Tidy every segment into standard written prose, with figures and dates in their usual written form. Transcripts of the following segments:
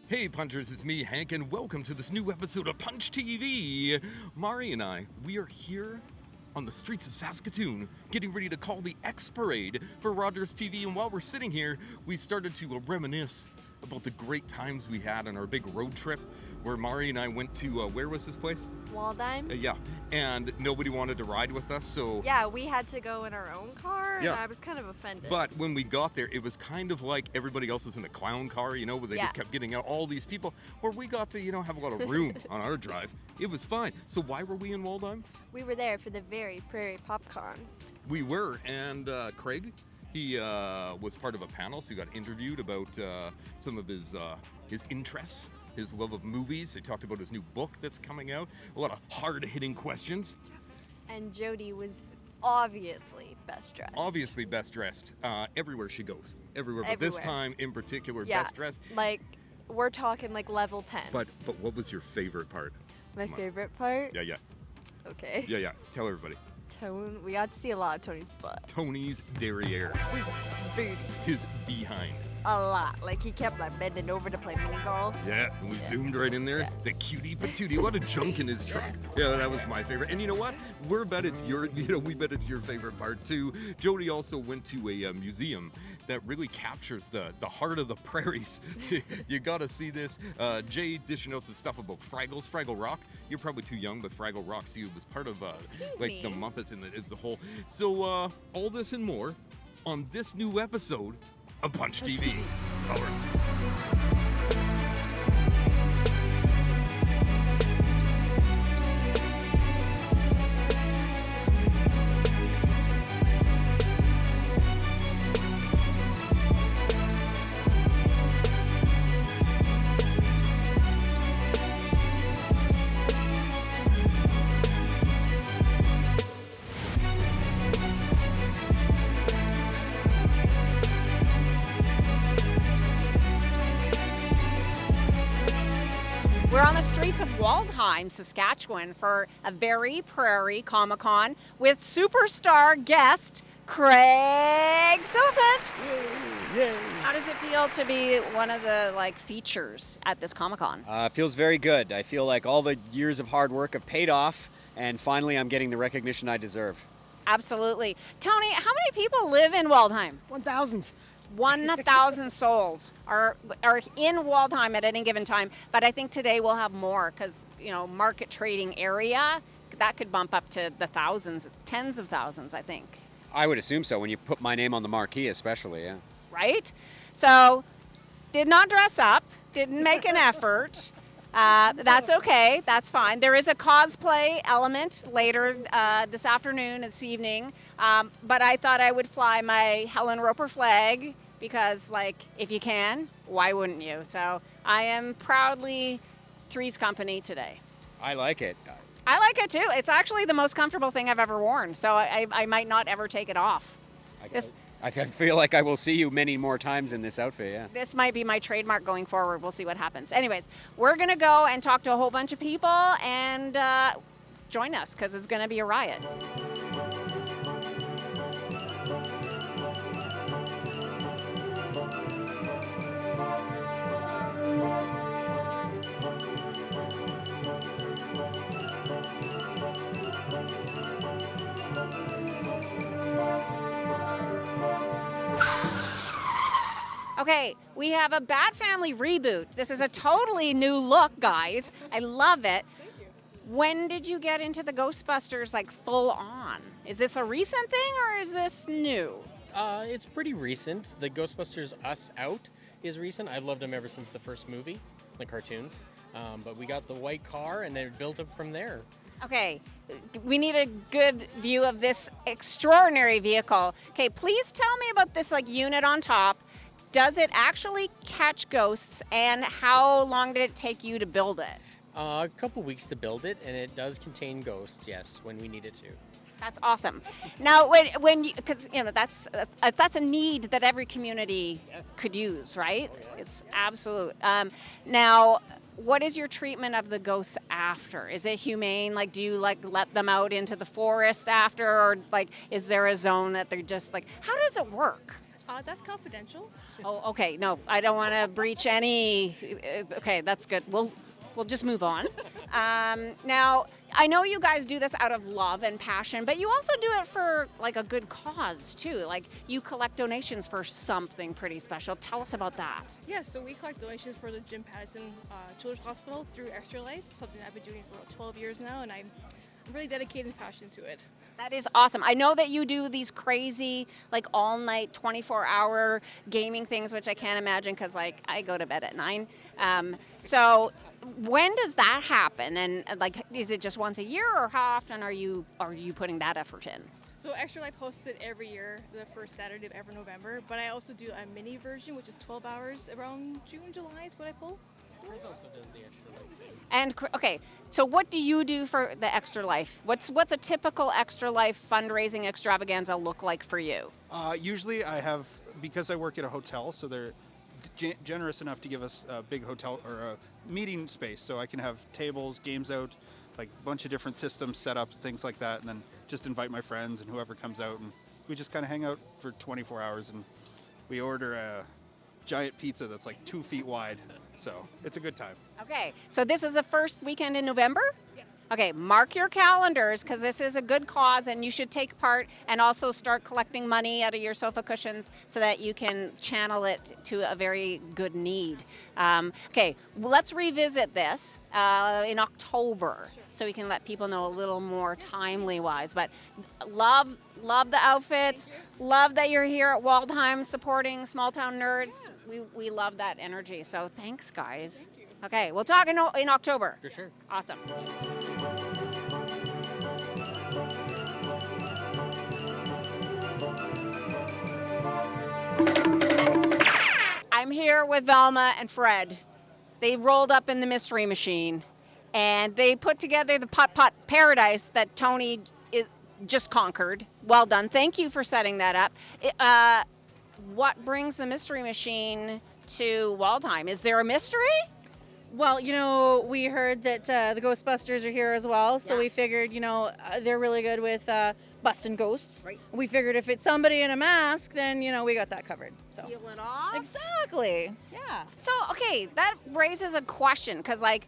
Hey Punchers, it's me, Hank, and welcome to this new episode of Punch TV. Mari and I, we are here on the streets of Saskatoon, getting ready to call the X Parade for Rogers TV, and while we're sitting here, we started to reminisce about the great times we had on our big road trip, where Mari and I went to, where was this place? Waldheim? Yeah, and nobody wanted to ride with us, so... Yeah, we had to go in our own car, and I was kind of offended. But when we got there, it was kind of like everybody else was in a clown car, you know, where they just kept getting out all these people, where we got to, you know, have a lot of room on our drive. It was fine. So why were we in Waldheim? We were there for the very Prairie Popcorn. We were, and Craig, he was part of a panel, so he got interviewed about some of his interests, his love of movies. He talked about his new book that's coming out. A lot of hard-hitting questions. And Jody was obviously best dressed. Obviously best dressed. Everywhere she goes. Everywhere. But this time in particular, best dressed. Like, we're talking like level 10. But what was your favorite part? My favorite part? Yeah. Okay. Yeah. Tell everybody. We got to see a lot of Tony's butt. Tony's derriere. His booty. His behind. A lot. Like, he kept like bending over to play mini golf. Yeah, and we zoomed right in there. Yeah. The cutie patootie. A lot of junk in his trunk. Yeah, that was my favorite. And you know what? We bet it's your favorite part too. Jody also went to a museum that really captures the heart of the prairies. You gotta see this. Jaye dishing out some stuff about Fraggles, Fraggle Rock. You're probably too young, but Fraggle Rock, see, it was part of the Muppets, and it was a whole. So all this and more on this new episode of Punch TV. We're on the streets of Waldheim, Saskatchewan for a very prairie Comic-Con with superstar guest Craig Silliphant. Yay. How does it feel to be one of the features at this Comic-Con? Feels very good. I feel like all the years of hard work have paid off, and finally I'm getting the recognition I deserve. Absolutely. Tony, how many people live in Waldheim? 1,000. 1,000 souls are in Waldheim at any given time, but I think today we'll have more because, market trading area, that could bump up to the thousands, tens of thousands, I think. I would assume so, when you put my name on the marquee especially, yeah. Right? So, did not dress up, didn't make an effort. That's okay, that's fine. There is a cosplay element later this afternoon, this evening, but I thought I would fly my Helen Roper flag because, if you can, why wouldn't you? So I am proudly Three's Company today. I like it. I like it too. It's actually the most comfortable thing I've ever worn, so I might not ever take it off. I feel like I will see you many more times in this outfit, yeah. This might be my trademark going forward. We'll see what happens. Anyways, we're going to go and talk to a whole bunch of people and join us because it's going to be a riot. Okay, we have a Bat Family reboot. This is a totally new look, guys. I love it. Thank you. When did you get into the Ghostbusters, full on? Is this a recent thing or is this new? It's pretty recent. The Ghostbusters Us Out is recent. I've loved them ever since the first movie, the cartoons. But we got the white car and they built up from there. Okay, we need a good view of this extraordinary vehicle. Okay, please tell me about this unit on top. Does it actually catch ghosts, and how long did it take you to build it? A couple weeks to build it, and it does contain ghosts, yes, when we need it to. That's awesome. Now, because that's a need that every community could use, right? Oh, yeah. It's absolute. Now, what is your treatment of the ghosts after? Is it humane? Do you let them out into the forest after, or is there a zone that they're just how does it work? That's confidential. Oh, okay. No, I don't want to breach any. Okay, that's good. We'll just move on. Now, I know you guys do this out of love and passion, but you also do it for like a good cause too. Like you collect donations for something pretty special. Tell us about that. Yeah, so we collect donations for the Jim Patterson Children's Hospital through Extra Life, something I've been doing for about 12 years now, and I'm really dedicated and passionate to it. That is awesome. I know that you do these crazy, like all night, 24-hour gaming things, which I can't imagine because, like, I go to bed at 9. So, when does that happen? And like, is it just once a year, or how often are you putting that effort in? So Extra Life hosts it every year, the first Saturday of every November. But I also do a mini version, which is 12 hours around June, July is what I pull. Chris also does the Extra Life. And okay, so what do you do for the Extra Life? What's a typical Extra Life fundraising extravaganza look like for you? Usually I have, because I work at a hotel, so they're generous enough to give us a big hotel or a meeting space, so I can have tables, games out, like a bunch of different systems set up, things like that, and then just invite my friends and whoever comes out, and we just kind of hang out for 24 hours, and we order a giant pizza that's like 2 feet wide, so it's a good time. Okay, so this is the first weekend in November? Yes. Okay, mark your calendars because this is a good cause and you should take part and also start collecting money out of your sofa cushions so that you can channel it to a very good need. Okay, well, let's revisit this in October so we can let people know a little more timely wise. But love the outfits, love that you're here at Waldheim supporting Small Town Nerds. We love that energy, so thanks guys. Okay, we'll talk in October. For sure. Awesome. I'm here with Velma and Fred. They rolled up in the Mystery Machine, and they put together the Pot Paradise that Tony just conquered. Well done. Thank you for setting that up. What brings the Mystery Machine to Waldheim? Is there a mystery? Well, we heard that the Ghostbusters are here as well, so we figured, they're really good with busting ghosts. Right. We figured if it's somebody in a mask, then, we got that covered. So Peel it off? Exactly. Yeah. So, okay, that raises a question, because, like,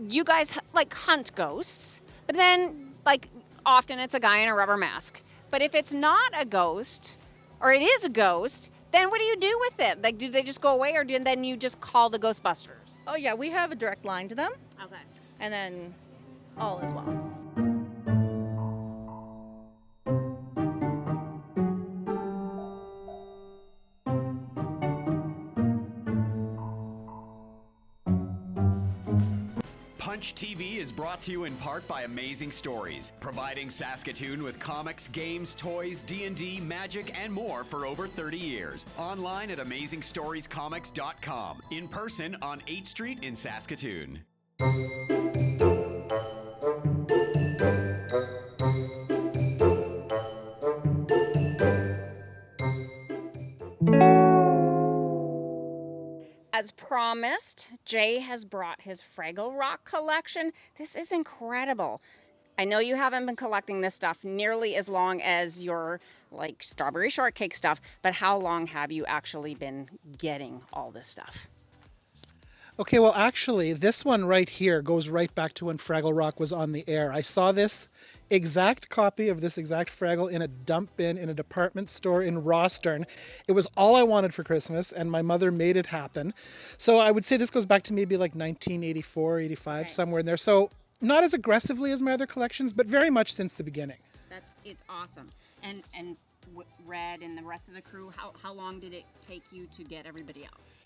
you guys, like, hunt ghosts, but then, like, often it's a guy in a rubber mask. But if it's not a ghost, or it is a ghost, then what do you do with it? Like, do they just go away, or then you just call the Ghostbusters? Oh, yeah, we have a direct line to them, Okay. and then all is well. Punch TV is brought to you in part by Amazing Stories, providing Saskatoon with comics, games, toys, D&D, magic, and more for over 30 years. Online at AmazingStoriesComics.com. In person on 8th Street in Saskatoon. As promised, Jaye has brought his Fraggle Rock collection. This is incredible. I know you haven't been collecting this stuff nearly as long as your like strawberry shortcake stuff, but how long have you actually been getting all this stuff? Okay, well actually this one right here goes right back to when Fraggle Rock was on the air. I saw this exact copy of this exact Fraggle in a dump bin in a department store in Rostern. It was all I wanted for Christmas and my mother made it happen. So I would say this goes back to maybe like 1984, 85, right. Somewhere in there. So not as aggressively as my other collections, but very much since the beginning. It's awesome. And Red and the rest of the crew, how long did it take you to get everybody else?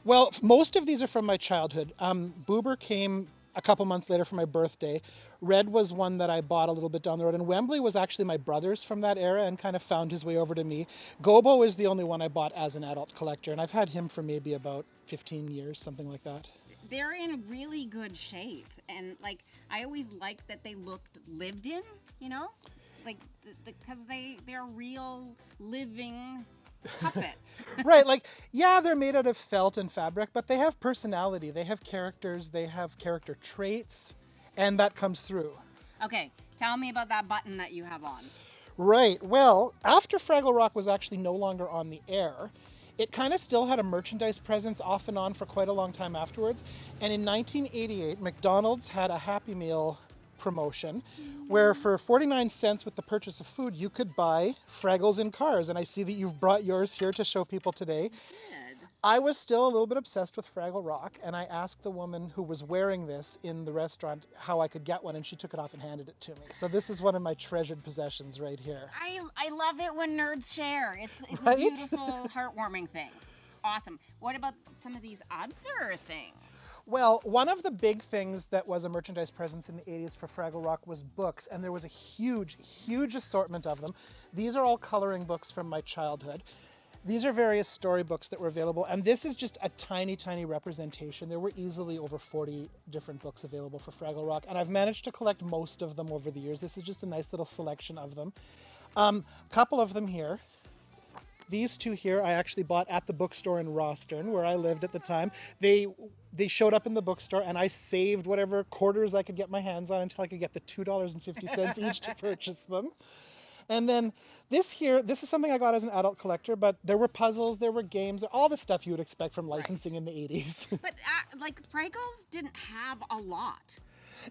Well, most of these are from my childhood. Boober came a couple months later for my birthday. Red was one that I bought a little bit down the road, and Wembley was actually my brother's from that era and kind of found his way over to me. Gobo is the only one I bought as an adult collector, and I've had him for maybe about 15 years, something like that. They're in really good shape, and like I always liked that they looked lived in, like because they're real living puppets. Right, like, yeah, they're made out of felt and fabric, but they have personality, they have characters, they have character traits, and that comes through. Okay, tell me about that button that you have on. Right. Well, after Fraggle Rock was actually no longer on the air, it kind of still had a merchandise presence off and on for quite a long time afterwards. And in 1988, McDonald's had a Happy Meal promotion where for 49 cents with the purchase of food, you could buy Fraggles in cars. And I see that you've brought yours here to show people today. I was still a little bit obsessed with Fraggle Rock, and I asked the woman who was wearing this in the restaurant how I could get one, and she took it off and handed it to me. So this is one of my treasured possessions right here. I love it when nerds share. It's Right? a beautiful, heartwarming thing. Awesome. What about some of these other things? Well, one of the big things that was a merchandise presence in the 80s for Fraggle Rock was books, and there was a huge, huge assortment of them. These are all coloring books from my childhood. These are various storybooks that were available, and this is just a tiny, tiny representation. There were easily over 40 different books available for Fraggle Rock, and I've managed to collect most of them over the years. This is just a nice little selection of them. Couple of them here. These two here I actually bought at the bookstore in Rostern, where I lived at the time. They showed up in the bookstore, and I saved whatever quarters I could get my hands on until I could get the $2.50 each to purchase them. And then this here, this is something I got as an adult collector, but there were puzzles, there were games, all the stuff you would expect from licensing in the 80s. But like Fraggles didn't have a lot.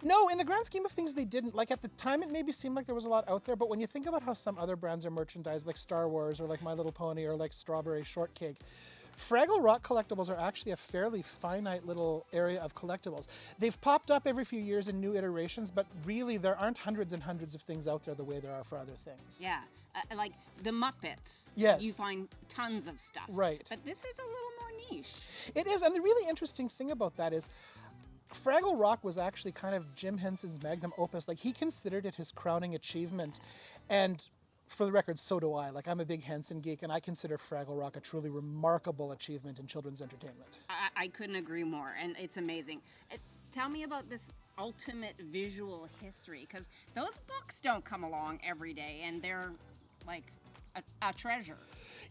No, in the grand scheme of things, they didn't. Like at the time, it maybe seemed like there was a lot out there, but when you think about how some other brands are merchandised, like Star Wars or like My Little Pony or like Strawberry Shortcake, Fraggle Rock collectibles are actually a fairly finite little area of collectibles. They've popped up every few years in new iterations, but really there aren't hundreds and hundreds of things out there the way there are for other things. Yeah, like the Muppets. Yes. You find tons of stuff. Right. But this is a little more niche. It is, and the really interesting thing about that is Fraggle Rock was actually kind of Jim Henson's magnum opus. Like, he considered it his crowning achievement, and for the record, so do I. Like, I'm a big Henson geek, and I consider Fraggle Rock a truly remarkable achievement in children's entertainment. I couldn't agree more, and it's amazing. Tell me about this ultimate visual history, because those books don't come along every day, and they're like a treasure.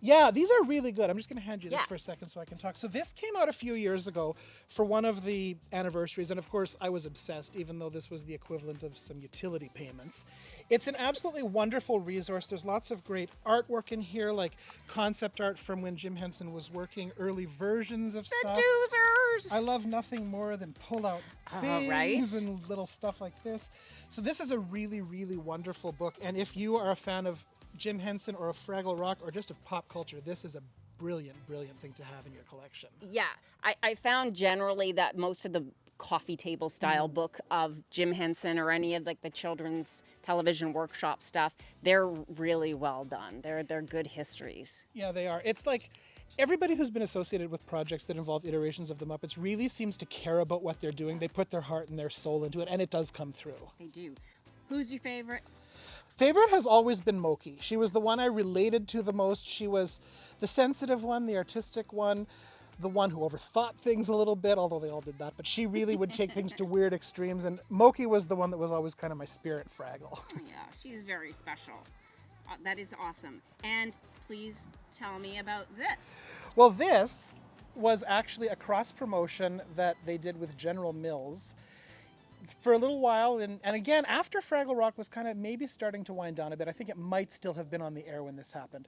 Yeah, these are really good. I'm just going to hand you this for a second so I can talk. So this came out a few years ago for one of the anniversaries, and of course I was obsessed, even though this was the equivalent of some utility payments. It's an absolutely wonderful resource. There's lots of great artwork in here, like concept art from when Jim Henson was working, early versions of stuff. The doozers! I love nothing more than pull-out things and little stuff like this. So this is a really, really wonderful book, and if you are a fan of Jim Henson or a Fraggle Rock or just of pop culture, this is a brilliant, brilliant thing to have in your collection. Yeah, I found generally that most of the coffee table style book of Jim Henson or any of like the children's television workshop stuff, they're really well done. They're good histories. Yeah, they are. It's like everybody who's been associated with projects that involve iterations of the Muppets really seems to care about what they're doing. They put their heart and their soul into it, and it does come through. They do. Who's your favorite? Favorite has always been Moki. She was the one I related to the most. She was the sensitive one, the artistic one, the one who overthought things a little bit, although they all did that, but she really would take things to weird extremes, and Moki was the one that was always kind of my spirit Fraggle. Yeah, she's very special. That is awesome. And please tell me about this. Well, this was actually a cross-promotion that they did with General Mills for a little while, and again, after Fraggle Rock was kind of maybe starting to wind down a bit. I think it might still have been on the air when this happened,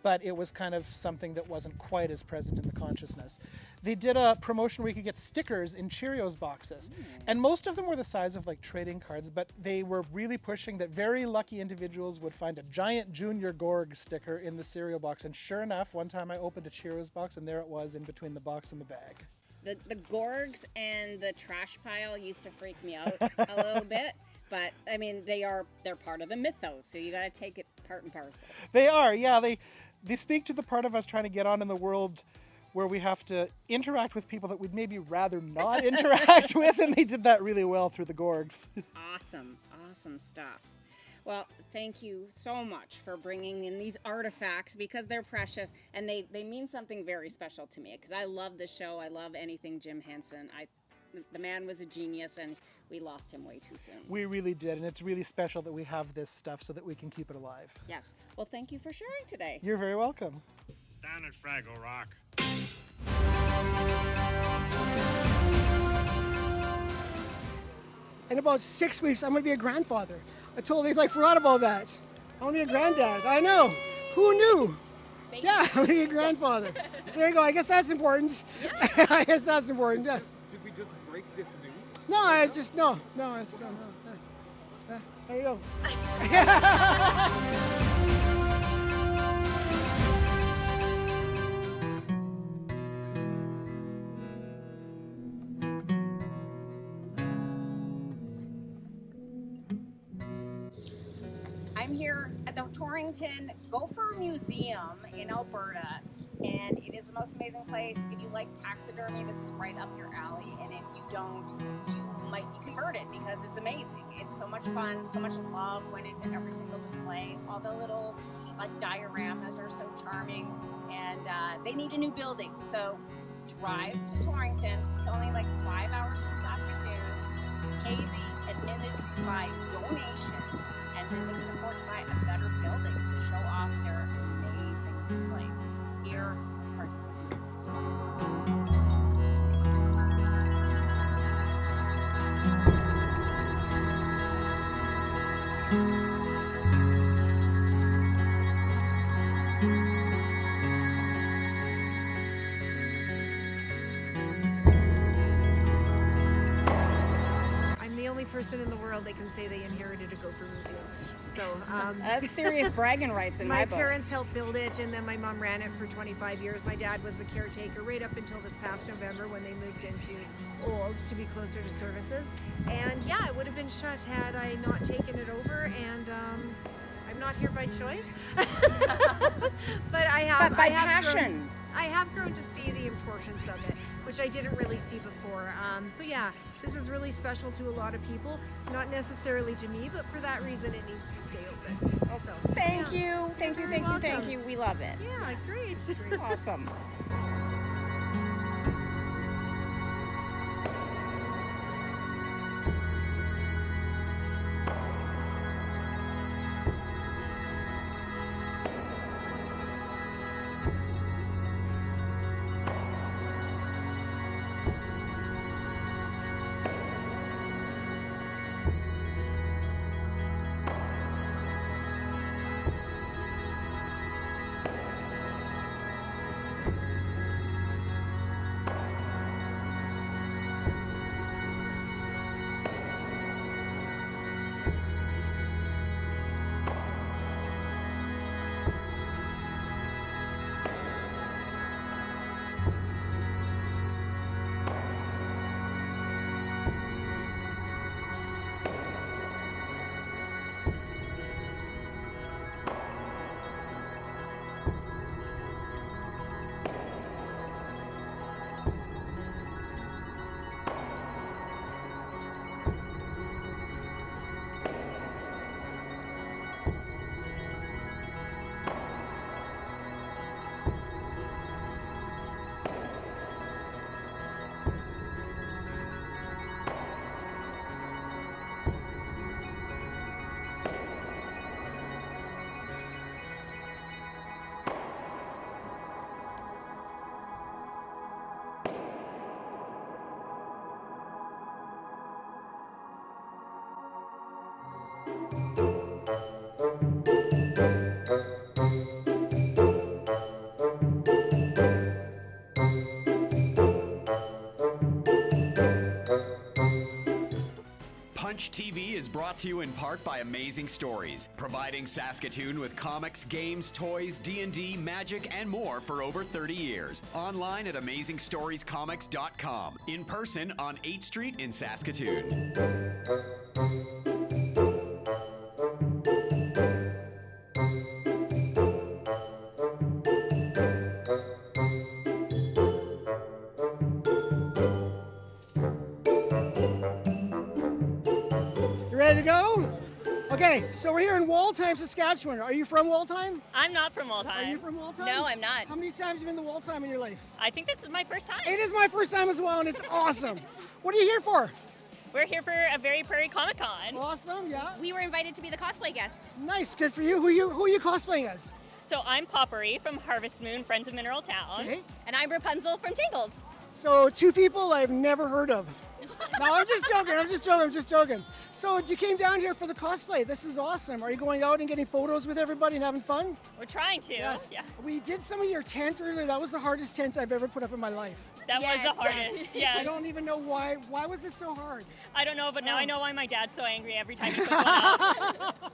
but it was kind of something that wasn't quite as present in the consciousness. They did a promotion where you could get stickers in Cheerios boxes, and most of them were the size of like trading cards, but they were really pushing that very lucky individuals would find a giant Junior Gorg sticker in the cereal box, and sure enough, one time I opened a Cheerios box, and there it was in between the box and the bag. The Gorgs and the trash pile used to freak me out a little bit, but I mean they're part of the mythos, so you got to take it part and parcel. They are, yeah. They speak to the part of us trying to get on in the world where we have to interact with people that we'd maybe rather not interact with, and they did that really well through the Gorgs. Awesome stuff. Well, thank you so much for bringing in these artifacts because they're precious and they mean something very special to me because I love the show. I love anything Jim Henson. The man was a genius and we lost him way too soon. We really did, and it's really special that we have this stuff so that we can keep it alive. Yes. Well, thank you for sharing today. You're very welcome. Down at Fraggle Rock. In about 6 weeks, I'm going to be a grandfather. I totally forgot about that. I want to be a granddad. I know. Who knew? Yeah, I want to be a grandfather. So there you go. I guess that's important. Yeah. I guess that's important. Yes. Did we just break this news? No, I just no. It's no. There you go. I'm here at the Torrington Gopher Museum in Alberta, and it is the most amazing place. If you like taxidermy, this is right up your alley, and if you don't, you might be converted because it's amazing. It's so much fun, so much love went into every single display. All the little dioramas are so charming, and they need a new building. So drive to Torrington. It's only like 5 hours from Saskatoon. Pay the admittance by donation, and then they can afford to buy a better building to show off their amazing displays. Here are just a few. I'm the only person in the world that can say they inherited a Gopher museum. So That's serious bragging rights in my book. My parents helped build it, and then my mom ran it for 25 years. My dad was the caretaker right up until this past November when they moved into Olds to be closer to services. And yeah, it would have been shut had I not taken it over, and I'm not here by choice. But I have. But by I have passion. I have grown to see the importance of it, which I didn't really see before. So yeah, this is really special to a lot of people. Not necessarily to me, but for that reason, it needs to stay open. So Thank yeah. you, thank you, You're thank you, very thank you. welcome. We love it. Yeah, great. Awesome. Punch TV is brought to you in part by Amazing Stories, providing Saskatoon with comics, games, toys, D&D, magic, and more for over 30 years. Online at AmazingStoriesComics.com. In person on 8th Street in Saskatoon. Ready to go? Okay, so we're here in Waldheim, Saskatchewan. Are you from Waldheim? I'm not from Waldheim. Are you from Waldheim? No, I'm not. How many times have you been to Waldheim in your life? I think this is my first time. It is my first time as well, and it's awesome. What are you here for? We're here for a very Prairie Comic Con. Awesome, yeah. We were invited to be the cosplay guests. Nice, good for you. Who are you cosplaying as? So I'm Poppery from Harvest Moon, Friends of Mineral Town. Okay. And I'm Rapunzel from Tangled. So two people I've never heard of. No, I'm just joking. So you came down here for the cosplay. This is awesome. Are you going out and getting photos with everybody and having fun? We're trying to. Yes. Yeah. We did some of your tent earlier. That was the hardest tent I've ever put up in my life. That was the hardest. Yeah. I don't even know why. Why was it so hard? I don't know, but now I know why my dad's so angry every time he puts one up.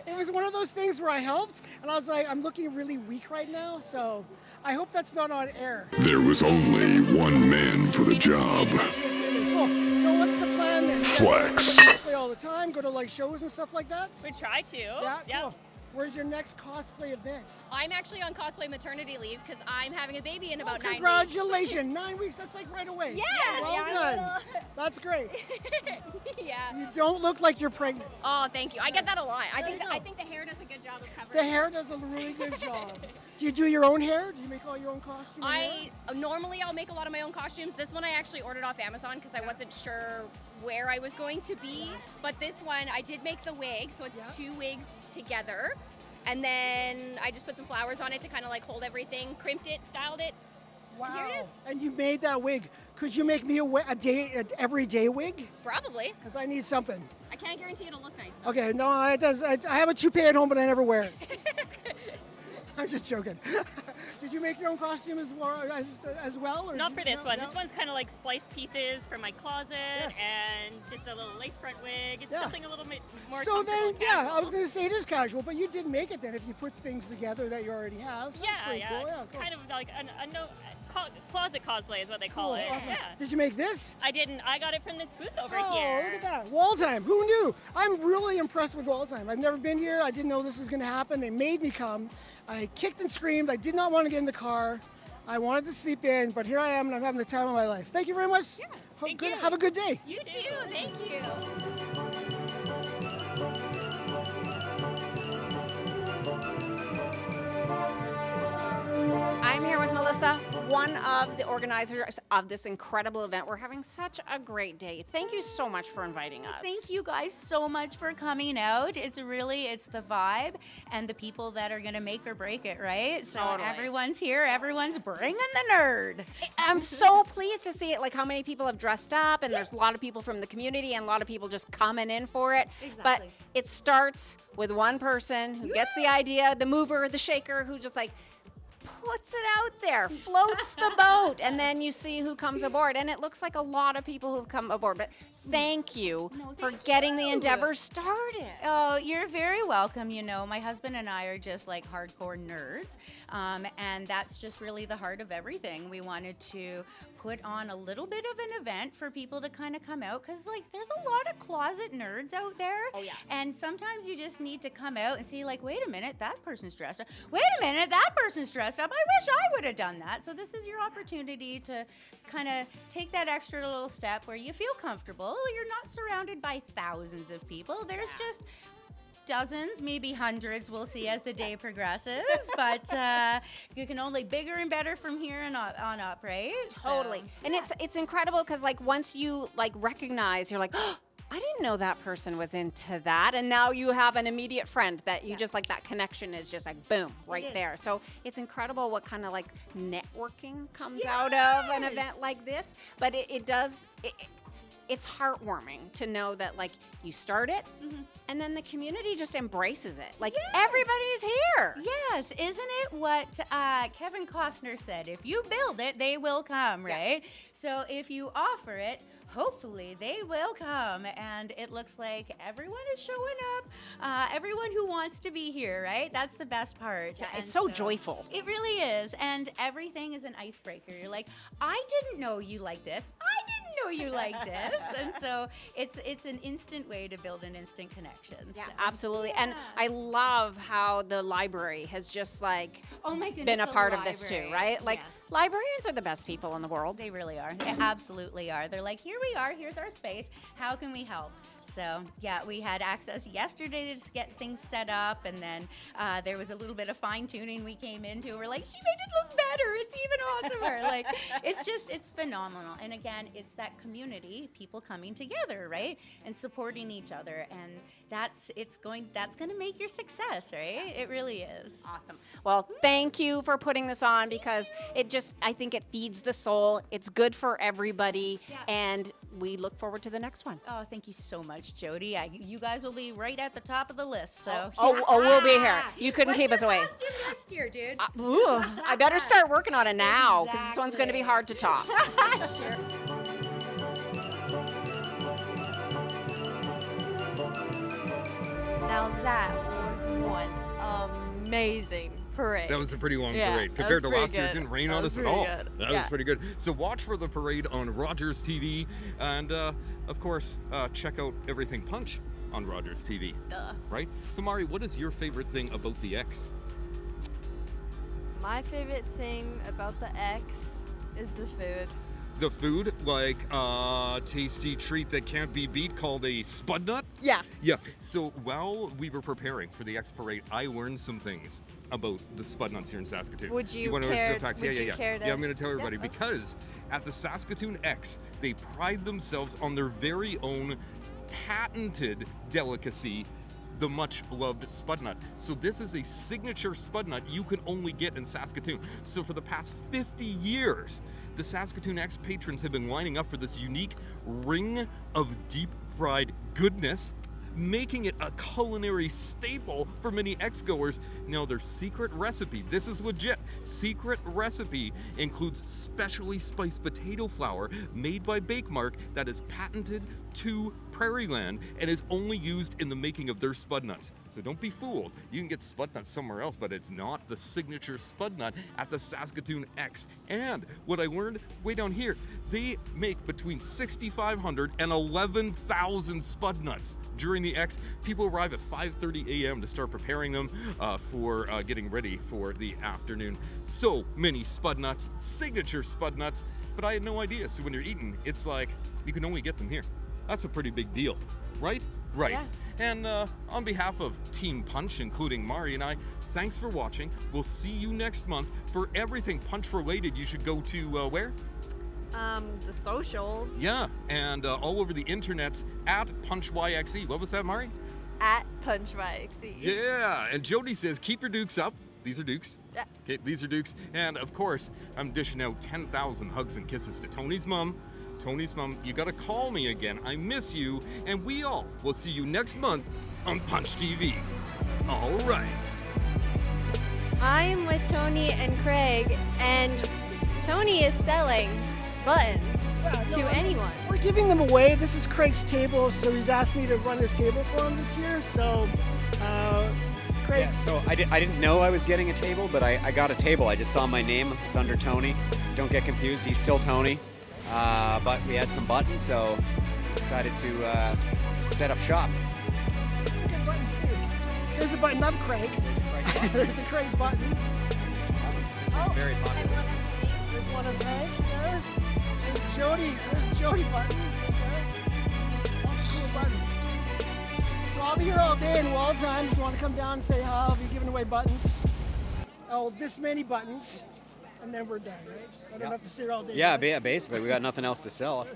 It was one of those things where I helped, and I was like, I'm looking really weak right now, so I hope that's not on air. There was only one man for the job. Cool. So what's the plan then? Flex. You guys cosplay all the time, go to like shows and stuff like that? We try to. Yeah, Yep. cool. Where's your next cosplay event? I'm actually on cosplay maternity leave because I'm having a baby in about 9 weeks. Congratulations! 9 weeks, that's like right away. Yeah, Well yeah, done. That's great. Yeah. You don't look like you're pregnant. Oh, thank you. I get that a lot. I There think you go. I think the hair does a good job of covering. The hair does a really good job. Do you do your own hair? Do you make all your own costumes? Normally I'll make a lot of my own costumes. This one I actually ordered off Amazon because I wasn't sure where I was going to be. But this one I did make the wig, so it's 2 wigs together. And then I just put some flowers on it to kind of like hold everything, crimped it, styled it. Wow. Here it is. And you made that wig. Could you make me an everyday wig? Probably. Because I need something. I can't guarantee it'll look nice, though. Okay, no, I have a toupee at home, but I never wear it. I'm just joking. Did you make your own costume as well? Or Not for this one. No? This one's kind of like spliced pieces from my closet and just a little lace front wig. It's something a little bit more So comfortable then, and yeah, casual. I was going to say it is casual, but you did make it then if you put things together that you already have. So that's pretty cool. Yeah, cool. Kind of like closet cosplay is what they call Cool, it. awesome. Yeah. Did you make this? I didn't. I got it from this booth over Oh, here. look at that. Waldheim, who knew? I'm really impressed with Waldheim. I've never been here. I didn't know this was going to happen. They made me come. I kicked and screamed. I did not want to get in the car. I wanted to sleep in, but here I am, and I'm having the time of my life. Thank you very much. Yeah, have a good day. You too. Thank you. I'm here with Melissa, one of the organizers of this incredible event. We're having such a great day. Thank you so much for inviting us. Thank you guys so much for coming out. It's the vibe and the people that are going to make or break it, right? So Totally. everyone's here. Everyone's bringing the nerd. I'm so pleased to see it, like how many people have dressed up, and there's a lot of people from the community and a lot of people just coming in for it. But it starts with one person who gets the idea, the mover, the shaker, who just like puts it out there, floats the boat, and then you see who comes aboard. And it looks like a lot of people who've come aboard. But thank you for getting the endeavor started. Oh, you're very welcome. You know, my husband and I are just like hardcore nerds, and that's just really the heart of everything. We wanted to put on a little bit of an event for people to kind of come out, because like there's a lot of closet nerds out there. Oh yeah. And sometimes you just need to come out and see, like, wait a minute, that person's dressed up. Wait a minute, that person's dressed up. I wish I would have done that. So this is your opportunity to kind of take that extra little step where you feel comfortable. You're not surrounded by thousands of people. There's just dozens, maybe hundreds, we'll see as the day progresses, but you can only bigger and better from here on up, right? Totally. So, and it's incredible because like once you like recognize, you're like, oh, I didn't know that person was into that, and now you have an immediate friend that you just like, that connection is just like boom right there. So it's incredible what kind of like networking comes out of an event like this. But it's heartwarming to know that like you start it and then the community just embraces it. Like everybody's here. Yes, isn't it what Kevin Costner said? If you build it, they will come, right? Yes. So if you offer it, hopefully they will come. And it looks like everyone is showing up. Everyone who wants to be here, right? That's the best part. Yeah, And it's so joyful. It really is. And everything is an icebreaker. You're like, I didn't know you like this. I didn't know you like this. And so it's an instant way to build an instant connection. Yeah, So, absolutely. And I love how the library has just like oh my goodness, been a the part of this too, library. right? Like Yes. librarians are the best people in the world. They really are. They absolutely are. They're like, here we are, here's our space. How can we help? So, yeah, we had access yesterday to just get things set up, and then there was a little bit of fine-tuning we came into. We're like, she made it look better. It's even awesomer. Like, it's phenomenal. And again, it's that community, people coming together, right? And supporting each other. And that's going to make your success, right? It really is. Awesome. Well, thank you for putting this on, because it I think it feeds the soul. It's good for everybody, and we look forward to the next one. Oh, thank you so much, Jody. You guys will be right at the top of the list. So. We'll be here. You couldn't keep us away. What's your costume next year, dude? I better start working on it now, because this one's going to be hard to top. Sure. Now that was one amazing parade. That was a pretty long Yeah, parade. that Compared to was pretty last year, it good. didn't rain That on was us at pretty all. good. That Yeah. was pretty good. So watch for the parade on Rogers TV. And, of course, check out Everything Punch on Rogers TV. Duh. Right? So, Mari, what is your favorite thing about the X? My favorite thing about the X is the food. The food, like a tasty treat that can't be beat called a spud nut? Yeah. Yeah. So while we were preparing for the X Parade, I learned some things about the spud nuts here in Saskatoon. Would you want to know care- some facts? would Yeah. you care to- Yeah, I'm going to tell everybody okay. because at the Saskatoon X, they pride themselves on their very own patented delicacy, the much loved spud nut. So this is a signature spud nut you can only get in Saskatoon. So for the past 50 years, the Saskatoon X patrons have been lining up for this unique ring of deep fried goodness, making it a culinary staple for many X-goers. Now their secret recipe, this is legit, secret recipe includes specially spiced potato flour made by Bakemark that is patented to Prairie Land and is only used in the making of their spud nuts. So don't be fooled. You can get spud nuts somewhere else, but it's not the signature spud nut at the Saskatoon X. And what I learned way down here, they make between 6,500 and 11,000 spud nuts during the X. People arrive at 5:30 a.m. to start preparing them for getting ready for the afternoon. So many spud nuts, signature spud nuts, but I had no idea. So when you're eating, it's like you can only get them here. That's a pretty big deal, right? Right. Yeah. And on behalf of Team Punch, including Mari and I, thanks for watching. We'll see you next month. For everything Punch related, you should go to where? The socials. Yeah, and all over the internet at PunchYXE. What was that, Mari? At PunchYXE. Yeah, and Jody says, keep your dukes up. These are dukes. Yeah. Okay, these are dukes. And of course, I'm dishing out 10,000 hugs and kisses to Tony's mom. Tony's mom, you gotta call me again. I miss you. And we all will see you next month on Punch TV. All right. I'm with Tony and Craig, and Tony is selling buttons to anyone. We're giving them away. This is Craig's table, so he's asked me to run his table for him this year. So, Craig. Yeah, so I didn't know I was getting a table, but I got a table. I just saw my name. It's under Tony. Don't get confused. He's still Tony. But we had some buttons, so decided to set up shop. Good buttons too. There's a button of Craig. There's a Craig button. This one's very popular. There's one of Craig there. There's Jody. There's Jody button. There. Lots of cool buttons. So I'll be here all day in Waldheim. If you want to come down and say hi, I'll be giving away buttons. Oh, this many buttons. And then we're done, right? I don't have to sit here all day. Yeah, basically, we got nothing else to sell.